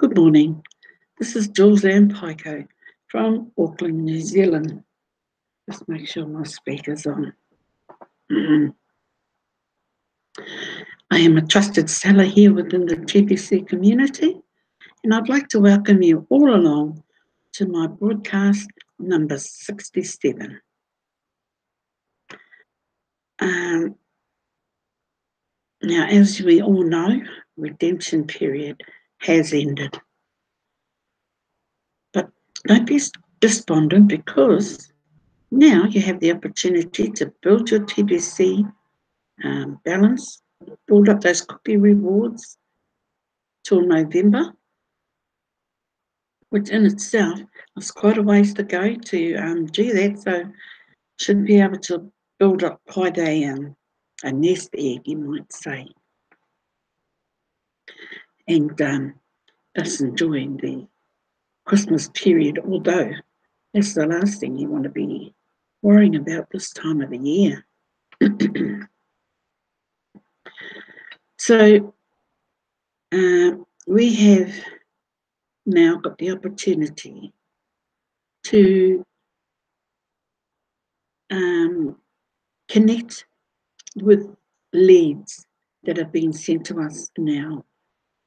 Good morning. This is Julz and Paekau from Auckland, New Zealand. Just make sure my speaker's on. I am a trusted seller here within the TBC community, and I'd like to welcome you all along to my broadcast number 67. Now, as we all know, redemption period has ended. But don't be despondent, because now you have the opportunity to build your TBC balance, build up those cookie rewards till November, which in itself is quite a ways to go to do that. So should be able to build up quite a nest egg, you might say, and just enjoying the Christmas period, although that's the last thing you want to be worrying about this time of the year. So we have now got the opportunity to connect with leads that have been sent to us now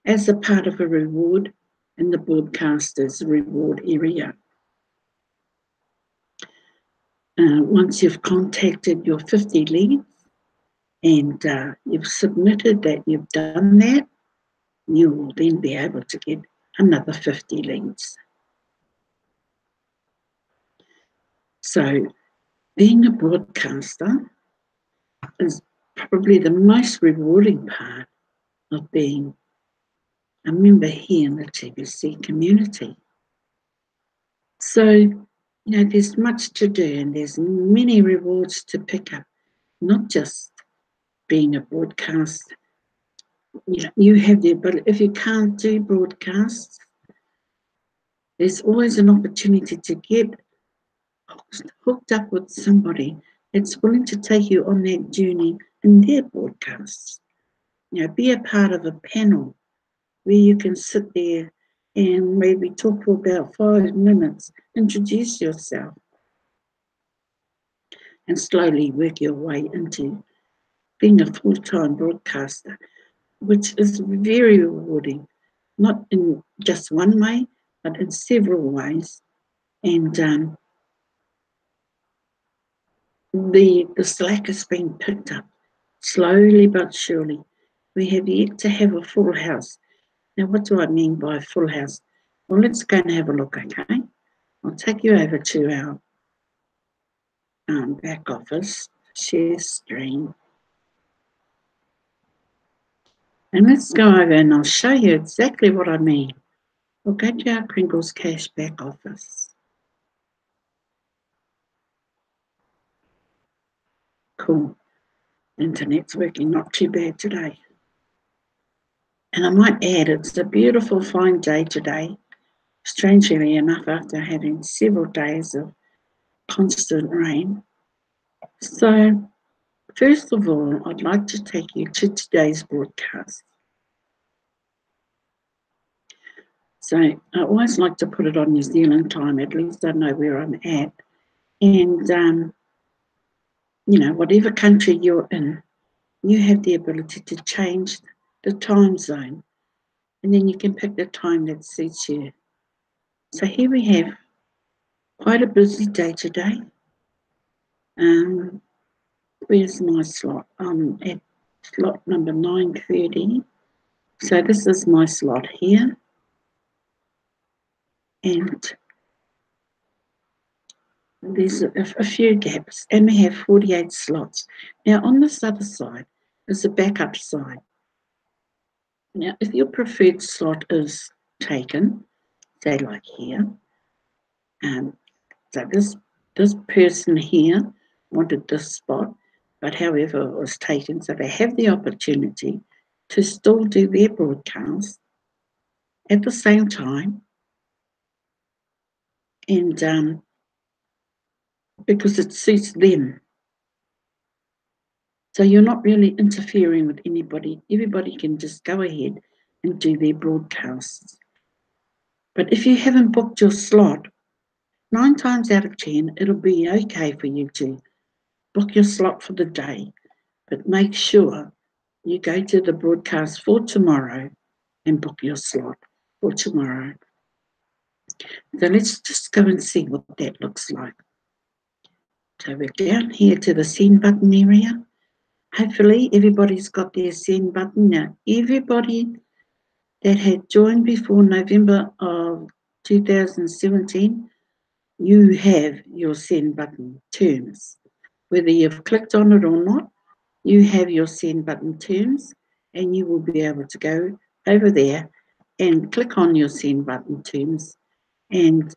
as a part of a reward in the broadcaster's reward area. Once you've contacted your 50 leads and you've submitted that you've done that, you will then be able to get another 50 leads. So being a broadcaster is probably the most rewarding part of being a member here in the TBC community. So, there's much to do, and there's many rewards to pick up, not just being a broadcast. You have the ability. If you can't do broadcasts, there's always an opportunity to get hooked up with somebody that's willing to take you on that journey in their broadcasts. Be a part of a panel where you can sit there and maybe talk for about 5 minutes, introduce yourself, and slowly work your way into being a full-time broadcaster, which is very rewarding, not in just one way, but in several ways. And the slack has been picked up slowly but surely. We have yet to have a full house. Now, what do I mean by a full house? Well, let's go and have a look, okay? I'll take you over to our back office, share screen. And let's go over and I'll show you exactly what I mean. We'll go to our Crinkles Cash back office. Cool. Internet's working not too bad today. And I might add, it's a beautiful, fine day today. Strangely enough, after having several days of constant rain. So, first of all, I'd like to take you to today's broadcast. So, I always like to put it on New Zealand time, at least I know where I'm at. And, whatever country you're in, you have the ability to change the time zone. And then you can pick the time that suits you. So here we have quite a busy day today. Where's my slot? I'm at slot number 9:30. So this is my slot here. And there's a few gaps. And we have 48 slots. Now on this other side is the backup side. Now if your preferred slot is taken, say like here, so this person here wanted this spot, but however it was taken, so they have the opportunity to still do their broadcast at the same time, and because it suits them. So you're not really interfering with anybody. Everybody can just go ahead and do their broadcasts. But if you haven't booked your slot, 9 times out of 10, it'll be okay for you to book your slot for the day. But make sure you go to the broadcast for tomorrow and book your slot for tomorrow. So let's just go and see what that looks like. So we're down here to the send button area. Hopefully everybody's got their send button. Now, everybody that had joined before November of 2017, you have your send button terms. Whether you've clicked on it or not, you have your send button terms, and you will be able to go over there and click on your send button terms and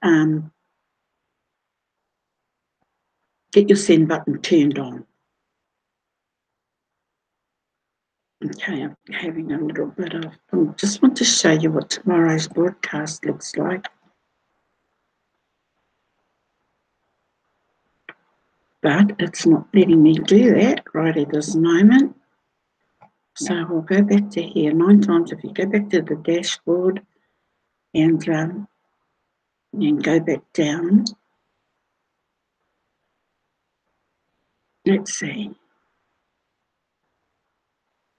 get your send button turned on. Okay, I'm having a little bit of, I just want to show you what tomorrow's broadcast looks like. But it's not letting me do that right at this moment. So we'll go back to here 9 times. If you go back to the dashboard and go back down. Let's see.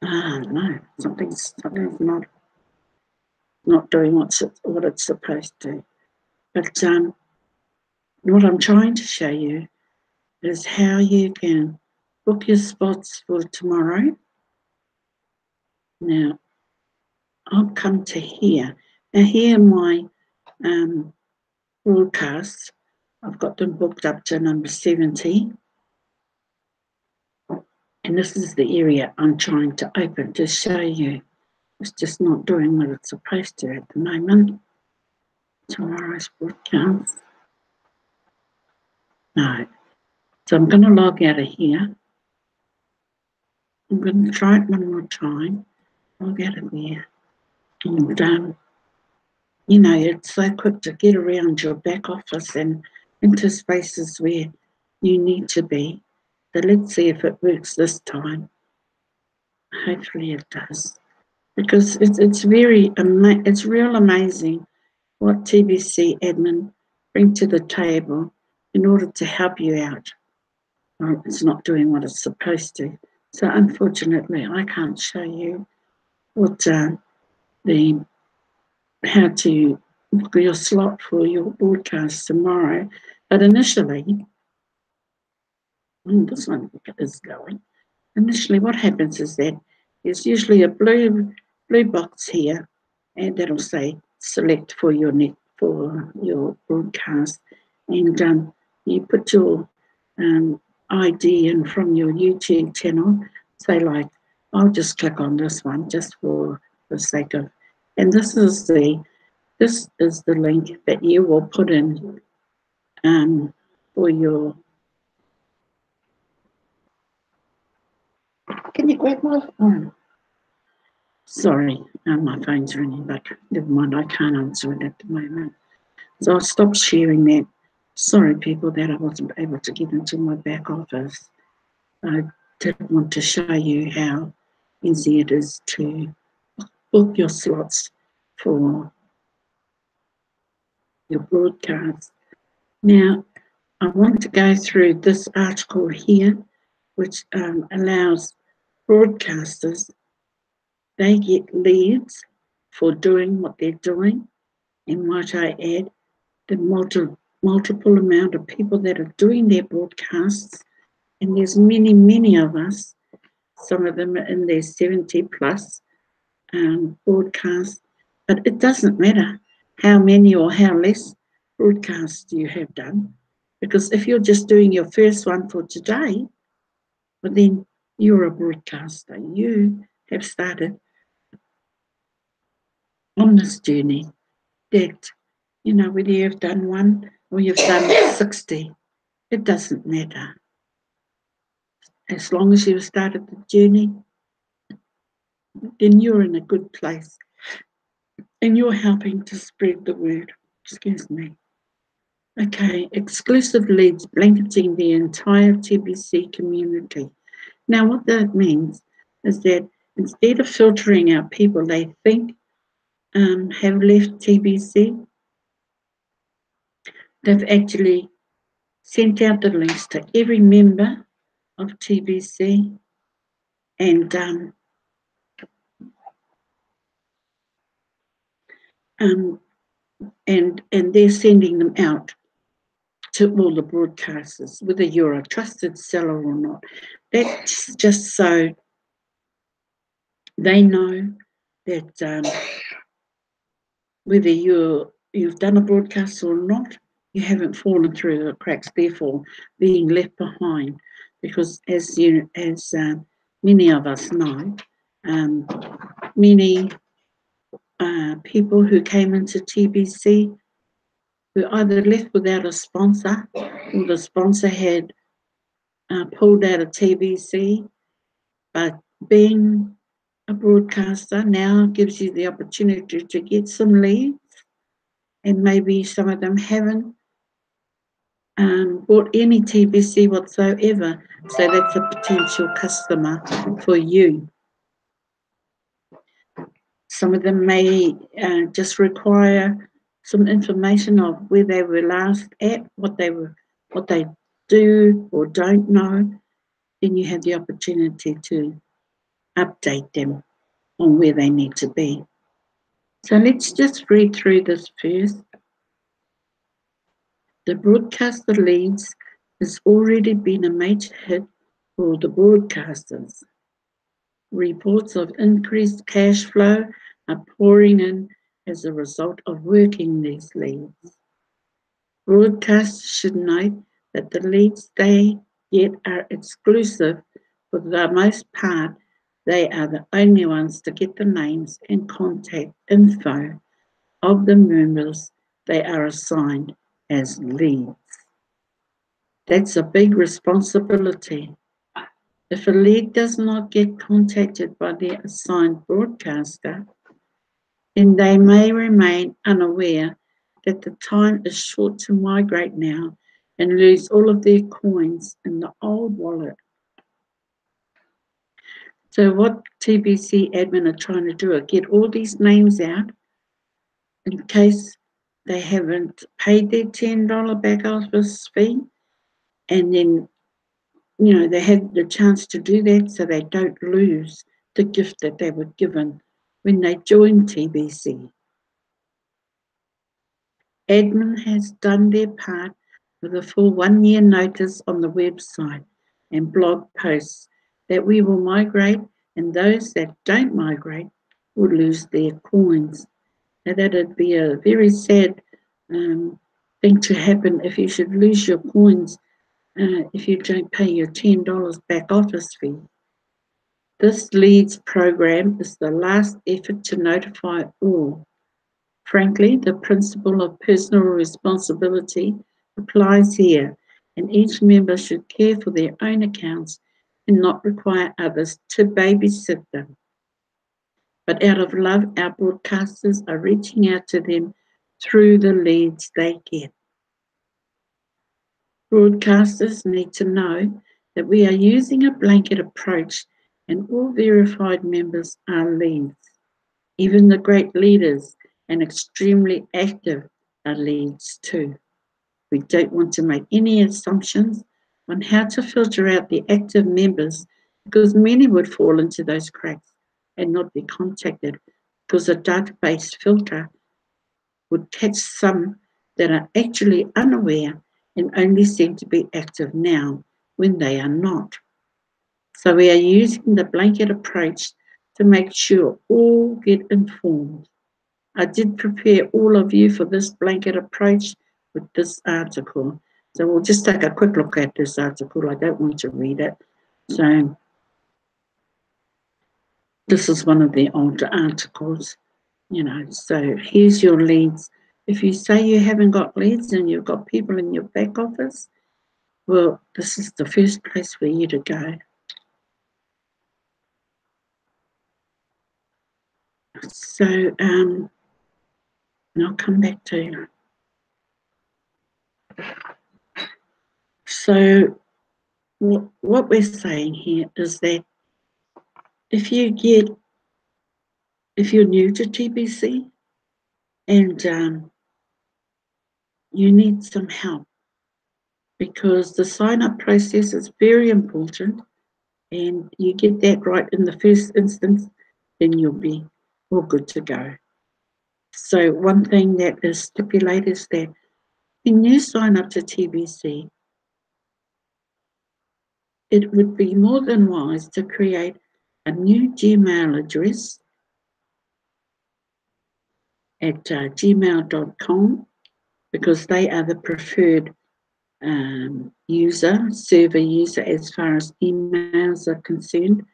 No, something's not doing what it's supposed to. But what I'm trying to show you is how you can book your spots for tomorrow. Now, I'll come to here. Now, here are my broadcasts. I've got them booked up to number 70. And this is the area I'm trying to open to show you. It's just not doing what it's supposed to at the moment. Tomorrow's broadcast. No. So I'm going to log out of here. I'm going to try it one more time. Log out of there. And, you know, it's so quick to get around your back office and into spaces where you need to be. So let's see if it works this time. Hopefully it does. Because it's real amazing what TBC admin bring to the table in order to help you out. Well, it's not doing what it's supposed to. So unfortunately, I can't show you what how to book your slot for your broadcast tomorrow. But initially, this one is going. Initially, what happens is that there's usually a blue box here, and that'll say select for your broadcast, and you put your ID in from your YouTube channel. Say like, I'll just click on this one just for the sake of, and this is the link that you will put in for your. Can you grab my phone? Sorry, my phone's ringing, but never mind, I can't answer it at the moment. So I'll stop sharing that. Sorry, people, that I wasn't able to get into my back office. I did want to show you how easy it is to book your slots for your broadcast. Now, I want to go through this article here, which allows broadcasters, they get leads for doing what they're doing. And might I add, the multiple amount of people that are doing their broadcasts, and there's many of us, some of them are in their 70 plus broadcasts, but it doesn't matter how many or how less broadcasts you have done, because if you're just doing your first one for today, well then you're a broadcaster. You have started on this journey that, you know, whether you've done one or you've done 60, it doesn't matter. As long as you've started the journey, then you're in a good place and you're helping to spread the word. Excuse me. Okay, exclusive leads blanketing the entire TBC community. Now, what that means is that instead of filtering out people they think have left TBC, they've actually sent out the links to every member of TBC, and they're sending them out to all the broadcasters, whether you're a trusted seller or not. That's just so they know that whether you've done a broadcast or not, you haven't fallen through the cracks, therefore being left behind. Because as many of us know, many people who came into TBC were either left without a sponsor, or the sponsor had pulled out of TBC. But being a broadcaster now gives you the opportunity to get some leads, and maybe some of them haven't bought any TBC whatsoever, so that's a potential customer for you. Some of them may just require some information of where they were last at, what they do or don't know. Then you have the opportunity to update them on where they need to be. So let's just read through this first. The broadcaster leads has already been a major hit for the broadcasters. Reports of increased cash flow are pouring in as a result of working these leads. Broadcasters should note that the leads they get are exclusive. For the most part, they are the only ones to get the names and contact info of the members they are assigned as leads. That's a big responsibility. If a lead does not get contacted by their assigned broadcaster, then they may remain unaware that the time is short to migrate now and lose all of their coins in the old wallet. So what TBC admin are trying to do is get all these names out in case they haven't paid their $10 back office fee, and then they had the chance to do that so they don't lose the gift that they were given when they joined TBC. Admin has done their part with a full 1 year notice on the website and blog posts that we will migrate, and those that don't migrate will lose their coins. Now that'd be a very sad thing to happen if you should lose your coins if you don't pay your $10 back office fee. This leads program is the last effort to notify all. Frankly, the principle of personal responsibility applies here, and each member should care for their own accounts and not require others to babysit them. But out of love, our broadcasters are reaching out to them through the leads they get. Broadcasters need to know that we are using a blanket approach, and all verified members are leads. Even the great leaders and extremely active are leads too. We don't want to make any assumptions on how to filter out the active members, because many would fall into those cracks and not be contacted, because a database filter would catch some that are actually unaware and only seem to be active now when they are not. So we are using the blanket approach to make sure all get informed. I did prepare all of you for this blanket approach with this article. So we'll just take a quick look at this article. I don't want to read it. So this is one of the older articles, so here's your leads. If you say you haven't got leads and you've got people in your back office, well, this is the first place for you to go. So, and I'll come back to you. So what we're saying here is that if you're new to TBC and you need some help, because the sign-up process is very important, and you get that right in the first instance, then you'll be all good to go. So one thing that is stipulated is that when you sign up to TBC, it would be more than wise to create a new Gmail address at gmail.com, because they are the preferred server user as far as emails are concerned.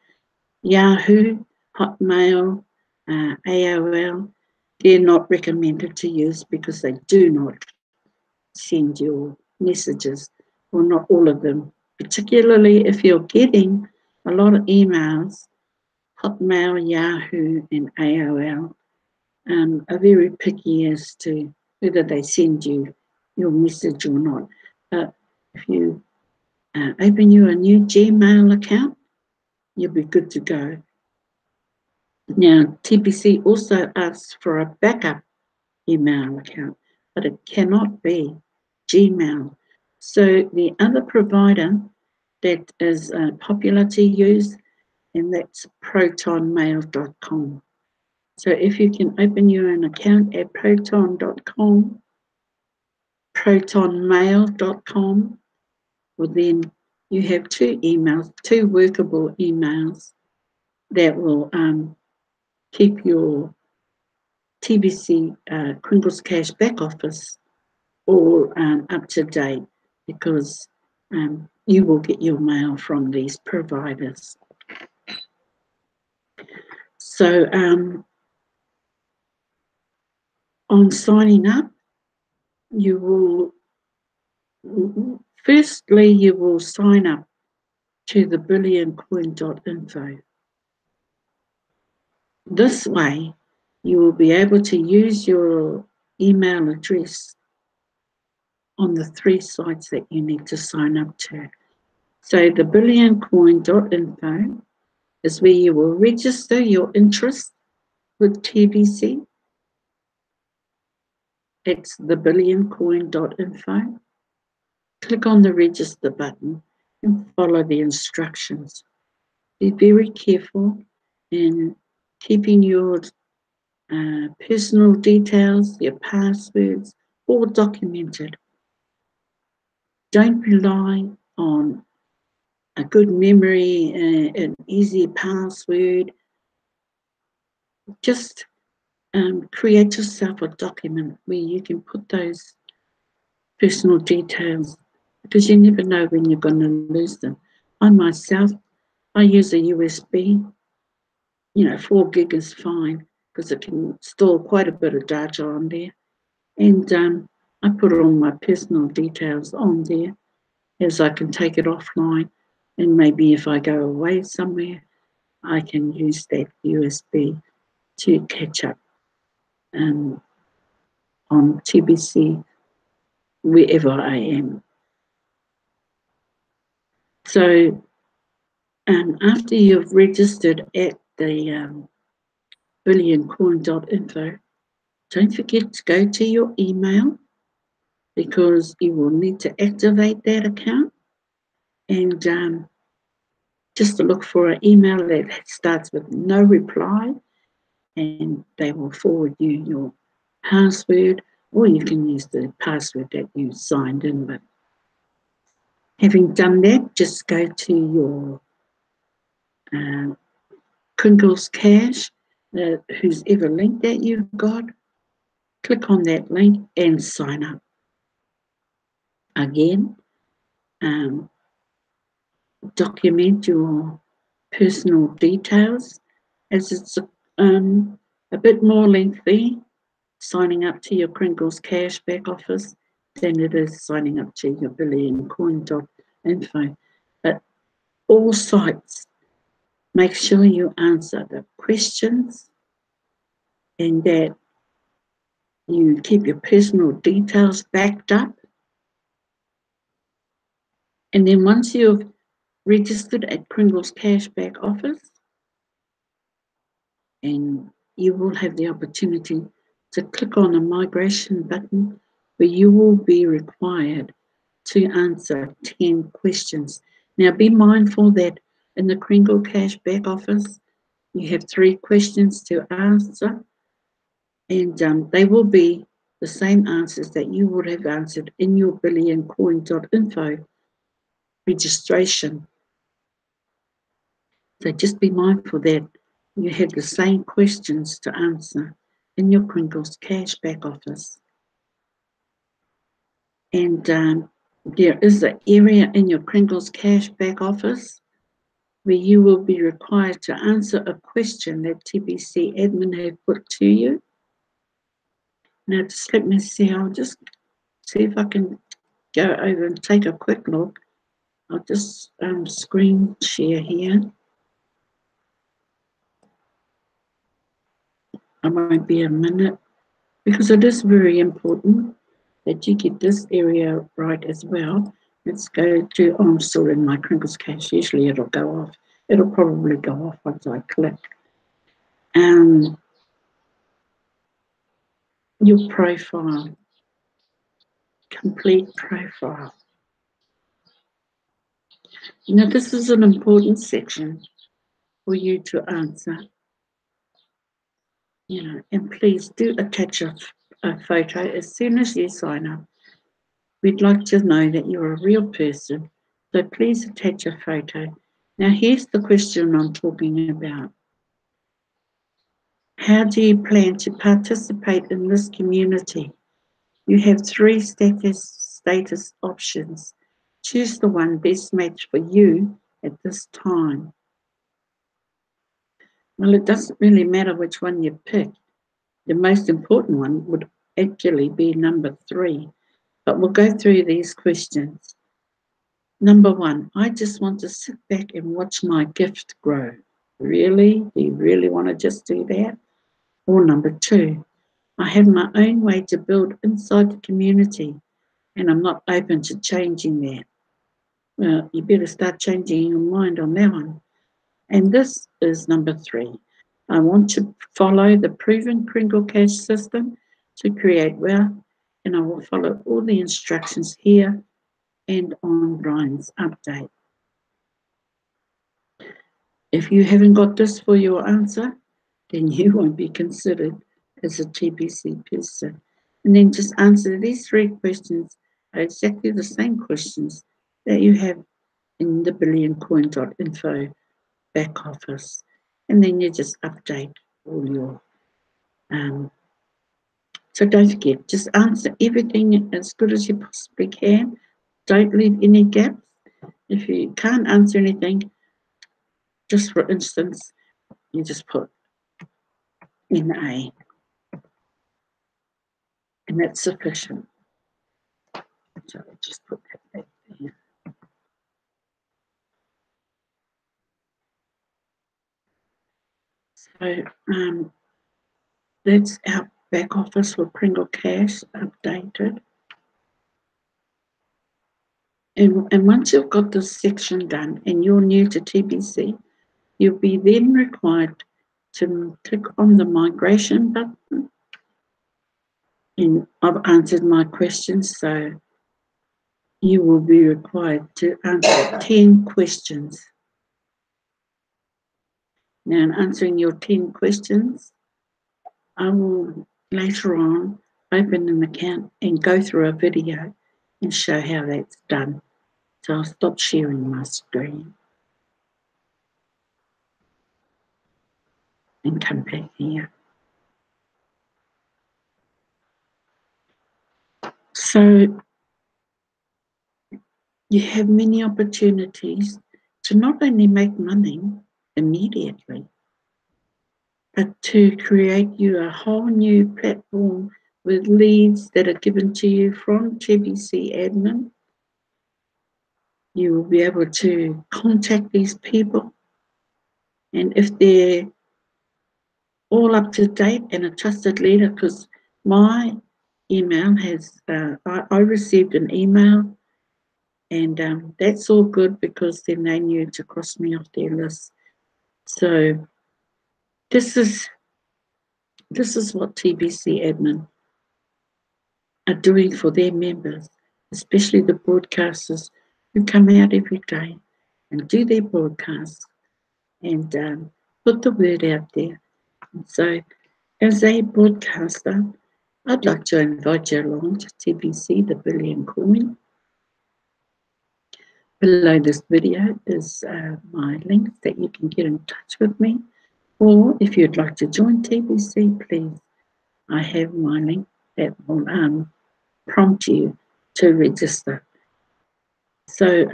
Yahoo, Hotmail, AOL, they're not recommended to use because they do not send you messages, or not all of them. Particularly if you're getting a lot of emails, Hotmail, Yahoo, and AOL are very picky as to whether they send you your message or not. But if you open you a new Gmail account, you'll be good to go. Now, TBC also asks for a backup email account, but it cannot be Gmail. So the other provider that is popular to use, and that's protonmail.com. So if you can open you an account at proton.com, protonmail.com, well then you have two workable emails that will keep your TBC Kringles Cash back office all up to date, because you will get your mail from these providers. So on signing up, you will sign up to the billioncoin.info. This way, you will be able to use your email address on the 3 sites that you need to sign up to. So the billioncoin.info is where you will register your interest with TBC. It's the billioncoin.info. Click on the register button and follow the instructions. Be very careful in keeping your personal details, your passwords, all documented. Don't rely on a good memory, an easy password. Just create yourself a document where you can put those personal details, because you never know when you're going to lose them. I myself, I use a USB. 4 gig is fine, because it can store quite a bit of data on there. And I put all my personal details on there, as I can take it offline. And maybe if I go away somewhere, I can use that USB to catch up on TBC wherever I am. So after you've registered at the billioncoin.info, don't forget to go to your email, because you will need to activate that account, and just to look for an email that starts with no reply, and they will forward you your password, or you can use the password that you signed in with. Having done that, just go to your Kringles Cash, whose ever link that you've got, click on that link and sign up. Again, document your personal details, as it's a bit more lengthy signing up to your Kringles Cash back office than it is signing up to your billioncoin.info. But all sites, make sure you answer the questions, and that you keep your personal details backed up. And then once you've registered at Kringles Cash back office, and you will have the opportunity to click on a migration button where you will be required to answer 10 questions. Now, be mindful that in the Kringle Cash back office, you have 3 questions to answer, and they will be the same answers that you would have answered in your billioncoin.info registration. So just be mindful that you have the same questions to answer in your Kringle's Cash back office. And there is an area in your Kringle's Cash back office where you will be required to answer a question that TBC admin have put to you. Now, just let me see. I'll just see if I can go over and take a quick look. I'll just screen share here. I won't be a minute because it is very important that you get this area right as well. Let's go to, I'm still in my Kringle's Cash. Usually it'll go off. It'll probably go off once I click. Your profile, complete profile. Now this is an important section for you to answer. And please do attach a photo as soon as you sign up. We'd like to know that you're a real person, so please attach a photo. Now here's the question I'm talking about. How do you plan to participate in this community? You have 3 status options. Choose the one best matched for you at this time. Well, it doesn't really matter which one you pick. The most important one would actually be number 3. But we'll go through these questions. Number 1, I just want to sit back and watch my gift grow. Really? Do you really want to just do that? Or number 2, I have my own way to build inside the community and I'm not open to changing that. Well, you better start changing your mind on that one. And this is number 3. I want to follow the proven Kringle Cash system to create wealth, and I will follow all the instructions here and on Brian's update. If you haven't got this for your answer, then you won't be considered as a TBC person. And then just answer these 3 questions, are exactly the same questions that you have in the billioncoin.info back office. And then you just update all your so don't forget, just answer everything as good as you possibly can. Don't leave any gaps. If you can't answer anything, just for instance, you just put NA, and that's sufficient. So I'll just put that back there. So that's our back office for Kringle Cash updated. And once you've got this section done and you're new to TBC, you'll be then required to click on the migration button. And I've answered my questions, so you will be required to answer 10 questions. Now, in answering your 10 questions, I will later on open an account and go through a video and show how that's done. So I'll stop sharing my screen and come back here. So you have many opportunities to not only make money immediately, but to create you a whole new platform with leads that are given to you from TBC admin. You will be able to contact these people, and if they're all up to date and a trusted leader, because my email has, I received an email, and that's all good because then they knew to cross me off their list. So this is what TBC admin are doing for their members, especially the broadcasters who come out every day and do their broadcasts and put the word out there. And so, as a broadcaster, I'd like to invite you along to TBC, the Billion Coin. Below this video is my link that you can get in touch with me. Or if you'd like to join TBC, please, I have my link that will prompt you to register. So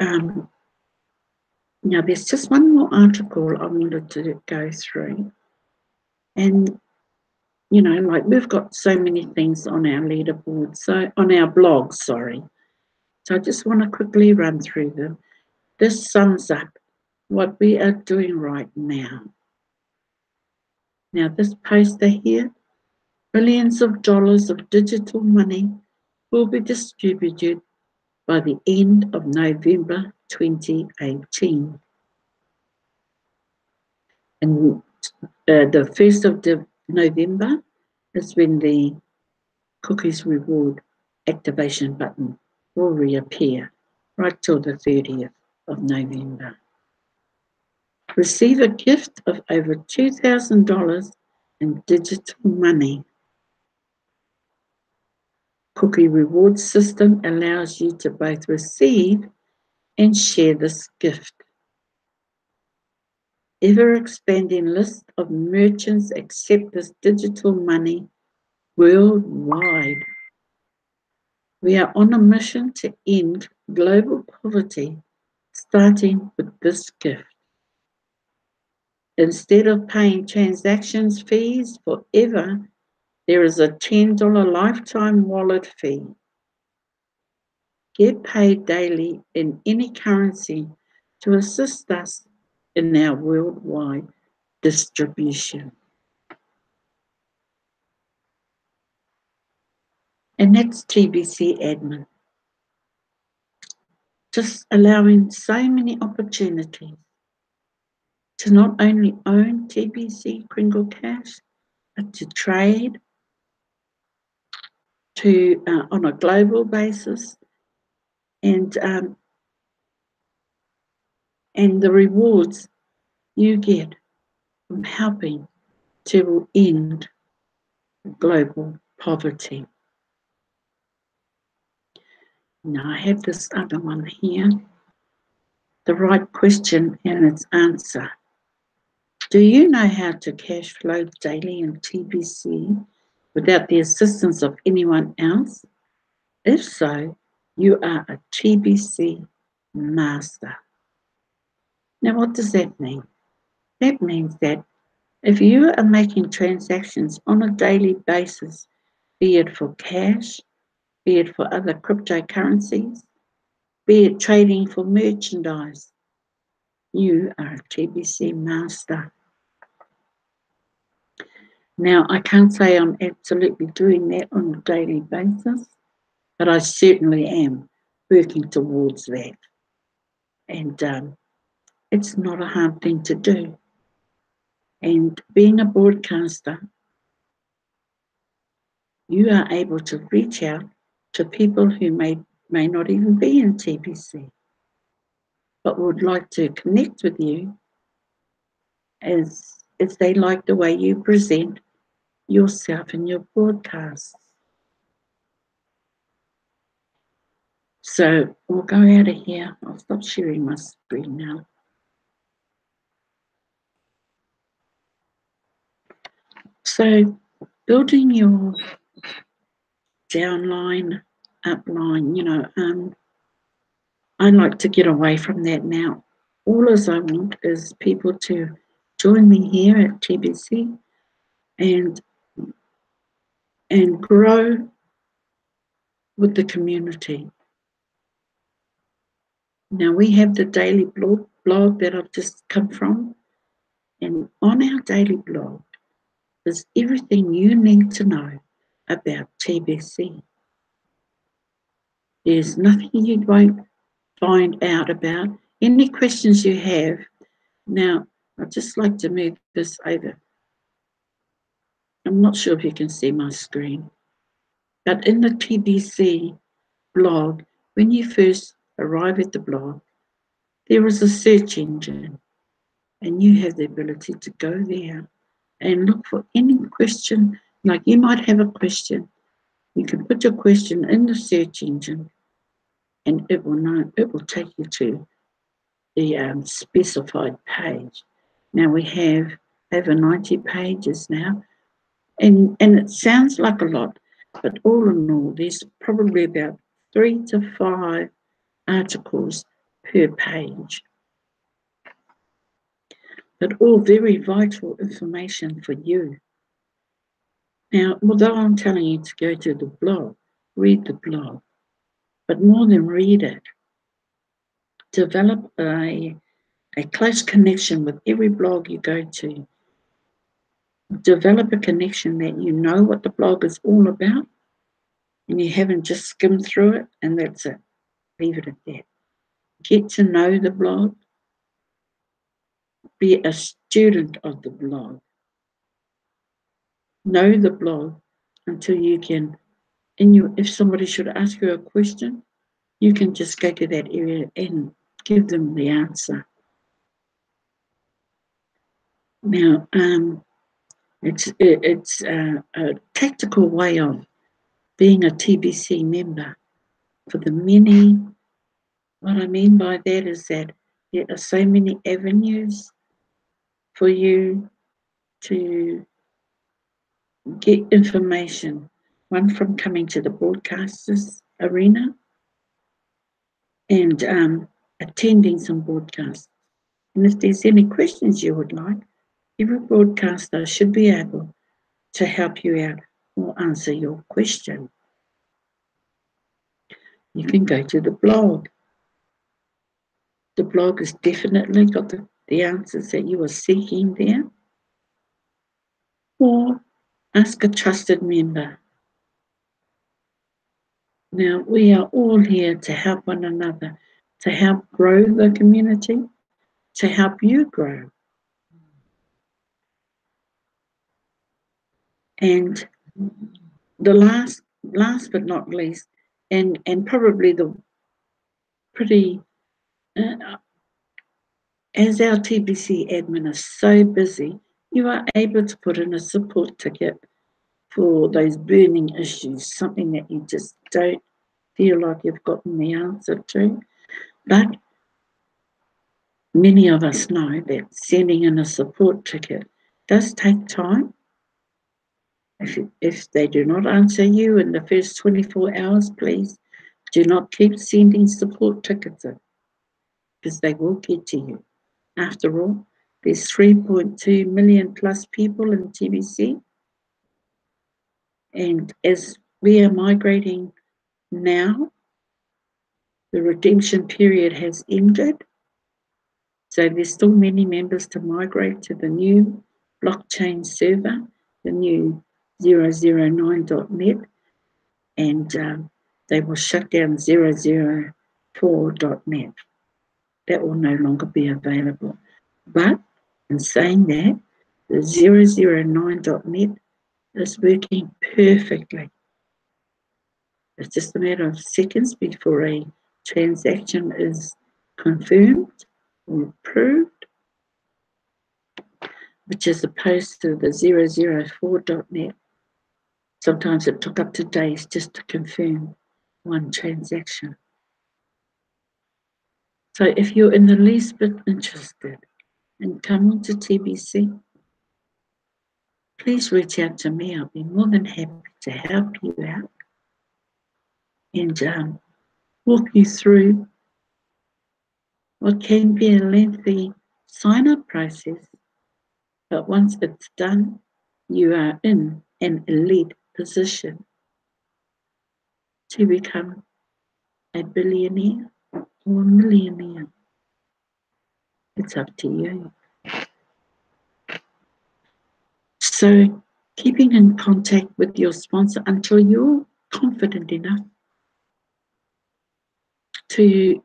now there's just one more article I wanted to go through. And, you know, like we've got so many things on our leaderboard, so on our blog, sorry. So I just want to quickly run through them. This sums up what we are doing right now. Now this poster here, billions of dollars of digital money will be distributed by the end of November 2018. And the 1st of November is when the Cookies Reward activation button will reappear, right till the 30th of November. Receive a gift of over $2,000 in digital money. Cookie Reward system allows you to both receive and share this gift. Ever-expanding list of merchants accept this digital money worldwide. We are on a mission to end global poverty, starting with this gift. Instead of paying transactions fees forever, there is a $10 lifetime wallet fee. Get paid daily in any currency to assist us in our worldwide distribution. And that's TBC admin. Just allowing so many opportunities to not only own TBC Kringle Cash, but to trade on a global basis, and the rewards you get from helping to end global poverty. Now I have this other one here, the right question and its answer. Do you know how to cash flow daily in TBC without the assistance of anyone else? If so, you are a TBC master. Now, what does that mean? That means that if you are making transactions on a daily basis, be it for cash, be it for other cryptocurrencies, be it trading for merchandise, you are a TBC master. Now, I can't say I'm absolutely doing that on a daily basis, but I certainly am working towards that. And it's not a hard thing to do. And being a broadcaster, you are able to reach out to people who may not even be in TBC, but would like to connect with you as they like the way you present yourself in your broadcasts. So we'll go out of here. I'll stop sharing my screen now. So building your downline, upline, I like to get away from that now. All as I want is people to join me here at TBC and grow with the community. Now we have the daily blog that I've just come from, and on our daily blog is everything you need to know about TBC. There's nothing you won't find out about. Any questions you have. Now, I'd just like to move this over. I'm not sure if you can see my screen, But in the TBC blog, when you first arrive at the blog, there is a search engine, and you have the ability to go there and look for any question. Like you might have a question, you can put your question in the search engine, and it will take you to the specified page. Now we have over 90 pages now, and it sounds like a lot, but all in all, there's probably about 3 to 5 articles per page, but all very vital information for you. Now, although I'm telling you to go to the blog, read the blog, but more than read it, develop a close connection with every blog you go to. Develop a connection that you know what the blog is all about, and you haven't just skimmed through it and that's it. Leave it at that. Get to know the blog. Be a student of the blog. Know the blog until you can, if somebody should ask you a question, you can just go to that area and give them the answer. Now, it's a tactical way of being a TBC member for the many. What I mean by that is that there are so many avenues for you to get information. One from coming to the broadcasters arena and attending some broadcasts. And if there's any questions you would like, every broadcaster should be able to help you out or answer your question. You can go to the blog. The blog has definitely got the answers that you are seeking there. Or ask a trusted member. Now, we are all here to help one another, to help grow the community, to help you grow. And the last but not least, and probably the pretty, as our TBC admin is so busy, you are able to put in a support ticket for those burning issues, something that you just don't feel like you've gotten the answer to. But many of us know that sending in a support ticket does take time. If they do not answer you in the first 24 hours, please do not keep sending support tickets in, because they will get to you. After all, there's 3.2 million plus people in TBC, and as we are migrating now, the redemption period has ended, so there's still many members to migrate to the new blockchain server, the new 009.net, and they will shut down 004.net. That will no longer be available. But in saying that, the 009.net is working perfectly. It's just a matter of seconds before a transaction is confirmed or approved, which is opposed to the 004.net. Sometimes it took up to days just to confirm one transaction. So if you're in the least bit interested in coming to TBC, please reach out to me. I'll be more than happy to help you out and walk you through what can be a lengthy sign-up process. But once it's done, you are in an elite position to become a billionaire or a millionaire. It's up to you. So keeping in contact with your sponsor until you're confident enough to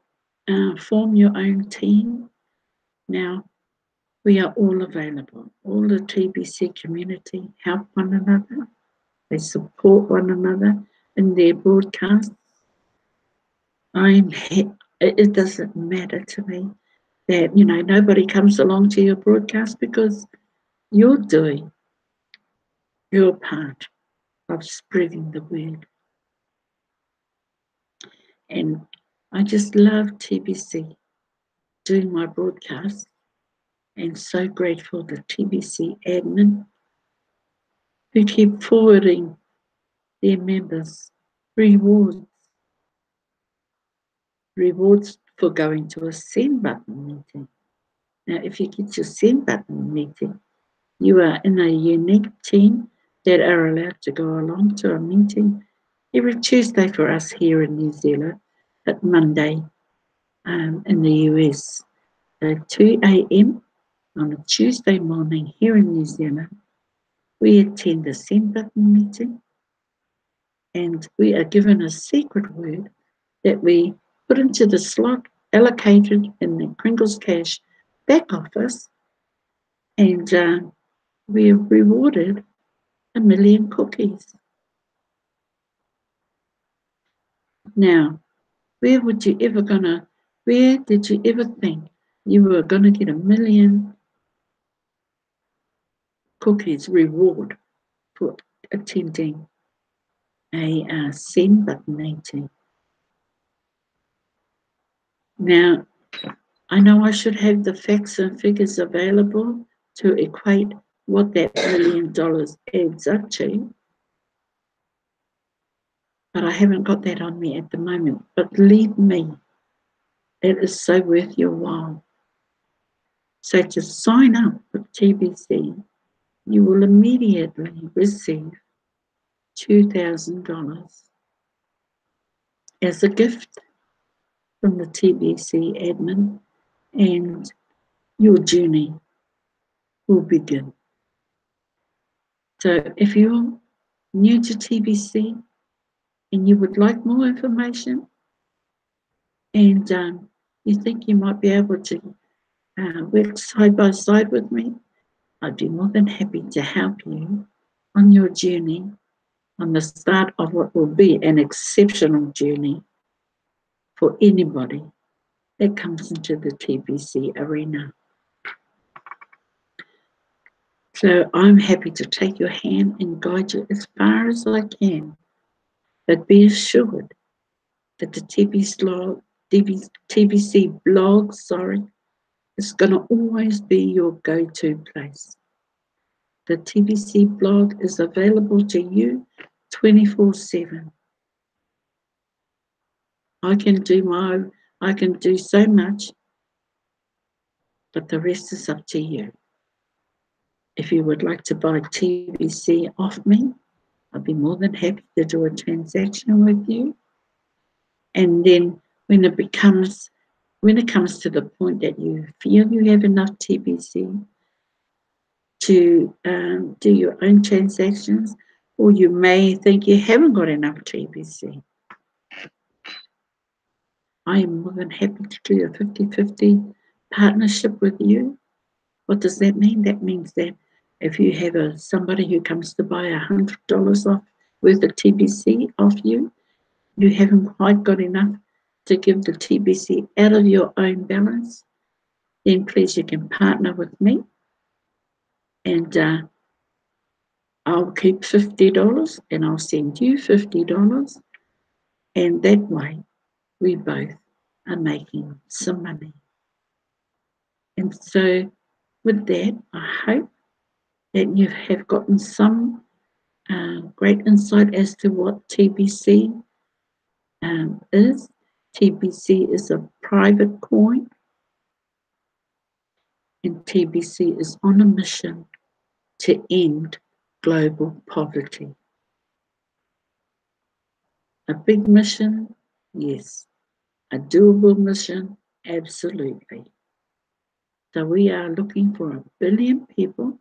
form your own team. Now, we are all available. All the TBC community help one another. They support one another. in their broadcasts. It doesn't matter to me that, nobody comes along to your broadcast, because you're doing your part of spreading the word. And I just love TBC doing my broadcast, and so grateful to TBC admin who keep forwarding their members rewards for going to a send button meeting. Now, if you get your send button meeting, you are in a unique team that are allowed to go along to a meeting every Tuesday for us here in New Zealand, but Monday in the US. So 2 a.m. on a Tuesday morning here in New Zealand, we attend the send button meeting, and we are given a secret word that we put into the slot allocated in the Pringles Cash back office, and we are rewarded 1 million cookies. Now, where did you ever think you were gonna get 1 million cookies reward for attending a send button meeting? Now, I know I should have the facts and figures available to equate what that $1 million adds up to, but I haven't got that on me at the moment. But believe me, it is so worth your while. So to sign up for TBC, you will immediately receive $2,000 as a gift from the TBC admin, and your journey will begin. So if you're new to TBC and you would like more information, and you think you might be able to work side by side with me, I'd be more than happy to help you on your journey, on the start of what will be an exceptional journey for anybody that comes into the TBC arena. So I'm happy to take your hand and guide you as far as I can, but be assured that the TBC blog, is going to always be your go-to place. The TBC blog is available to you 24/7. I can do so much, but the rest is up to you. If you would like to buy TBC off me, I'd be more than happy to do a transaction with you. And then when it comes to the point that you feel you have enough TBC to do your own transactions, or you may think you haven't got enough TBC, I am more than happy to do a 50-50 partnership with you. What does that mean? That means that if you have somebody who comes to buy $100 worth of TBC off you, you haven't quite got enough to give the TBC out of your own balance, then please, you can partner with me, and I'll keep $50 and I'll send you $50, and that way we both are making some money. And so with that, I hope that you have gotten some great insight as to what TBC is. TBC is a private coin, and TBC is on a mission to end global poverty. A big mission, yes. A doable mission, absolutely. So we are looking for 1 billion people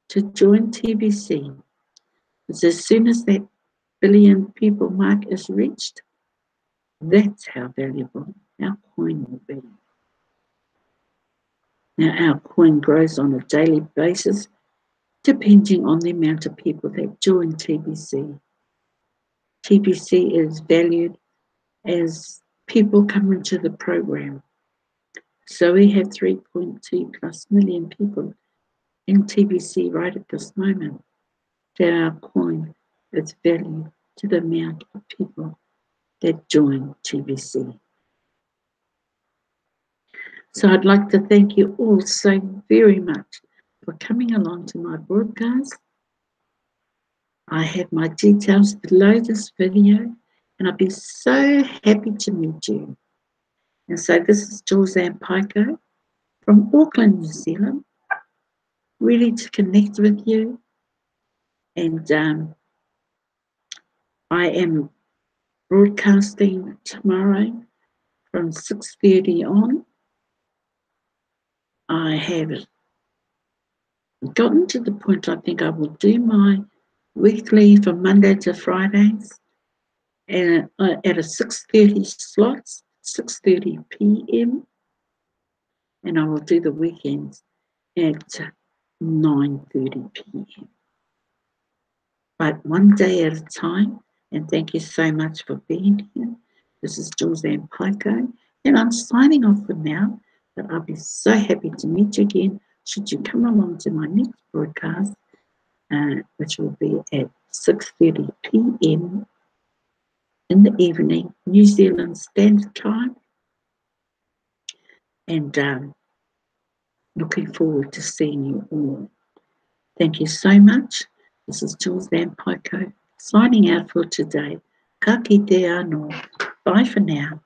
to join TBC. Because as soon as that 1 billion people mark is reached, that's how valuable our coin will be. Now, our coin grows on a daily basis, depending on the amount of people that join TBC. TBC is valued as people come into the program. So we have 3.2 plus million people in TBC right at this moment that our coin is valued to the amount of people that join TBC. So I'd like to thank you all so very much for coming along to my broadcast. I have my details below this video, and I'll be so happy to meet you. And so this is Julz and Paekau from Auckland, New Zealand, ready to connect with you. And I am broadcasting tomorrow from 6:30 on. I have gotten to the point I think I will do my weekly from Monday to Fridays and at a 6:30 slots, 6:30 p.m. and I will do the weekends at 9:30 p.m. But one day at a time, and thank you so much for being here. This is Julz and Paekau, and I'm signing off for now, but I'll be so happy to meet you again should you come along to my next broadcast, which will be at 6:30 p.m. in the evening, New Zealand Standard Time. And looking forward to seeing you all. Thank you so much. This is Julz and Paekau signing out for today. Ka kite anō. Bye for now.